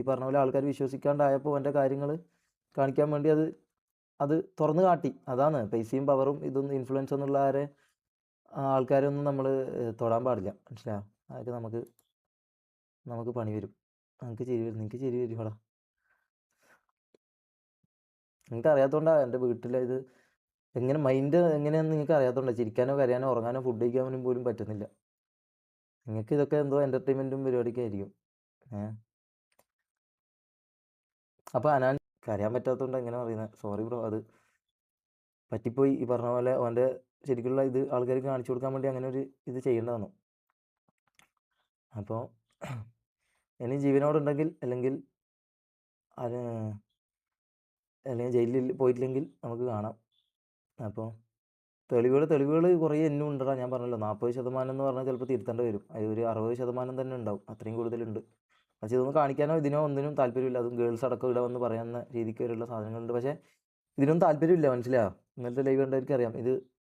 ഈ പറഞ്ഞ പോലെ ആൾക്കാർ വിശ്വസിക്കാണ്ടായപ്പോൾ അവൻ്റെ കാര്യങ്ങൾ കാണിക്കാൻ വേണ്ടി അത് തുറന്ന് കാട്ടി. അതാണ് പൈസയും പവറും ഇതൊന്നും ഇൻഫ്ലുവൻസ് ഒന്നുള്ള ആൾക്കാരൊന്നും നമ്മൾ തൊടാൻ പാടില്ല. മനസ്സിലായോ? അതൊക്കെ നമുക്ക് പണി വരും. നിനക്ക് ചിരി വരുവാടാ. നിങ്ങൾക്ക് അറിയാത്തതുകൊണ്ടാണ് എൻ്റെ വീട്ടിലെ ഇത് എങ്ങനെ മൈൻഡ് എങ്ങനെയാണെന്ന് നിങ്ങൾക്ക് അറിയാത്തതുകൊണ്ടാണ്. ചിരിക്കാനോ കരയാനോ ഉറങ്ങാനോ ഫുഡ് കഴിക്കാനും പോലും പറ്റുന്നില്ല. നിങ്ങൾക്ക് ഇതൊക്കെ എന്തോ എൻ്റർടൈൻമെൻറ്റും പരിപാടിയൊക്കെ ആയിരിക്കും. അപ്പോൾ അനാൻ കരയാൻ പറ്റാത്തതുകൊണ്ട് എങ്ങനെ പറയുന്നത്, സോറി ബ്രോ, അത് പറ്റിപ്പോയി. ഈ പറഞ്ഞ പോലെ അവൻ്റെ ശരിക്കുള്ള ഇത് ആൾക്കാർക്ക് കാണിച്ചു കൊടുക്കാൻ വേണ്ടി അങ്ങനെ ഒരു ഇത് ചെയ്യേണ്ടി വന്നു. അപ്പോൾ ഇനി ജീവനോടുണ്ടെങ്കിൽ അല്ലെങ്കിൽ ജയിലിൽ പോയിട്ടില്ലെങ്കിൽ നമുക്ക് കാണാം. അപ്പോൾ തെളിവുകൾ കുറേ എന്നും ഉണ്ടടാ. ഞാൻ പറഞ്ഞല്ലോ 40% എന്ന് പറഞ്ഞാൽ ചിലപ്പോൾ തിരുത്തേണ്ടി വരും. അത് ഒരു 60% തന്നെ ഉണ്ടാവും. അത്രയും കൂടുതലുണ്ട്. പക്ഷേ ഇതൊന്നും കാണിക്കാനോ ഇതിനോ ഒന്നിനും താല്പര്യമില്ല. അതും ഗേൾസ് അടക്കം ഇവിടെ വന്ന് പറയുന്ന രീതിക്ക് വരെയുള്ള സാധനങ്ങളുണ്ട്. പക്ഷേ ഇതിനൊന്നും താല്പര്യമില്ല. മനസ്സിലായോ? ഇന്നലത്തെ ലൈവ് കണ്ടവർക്ക് അറിയാം. ഇത്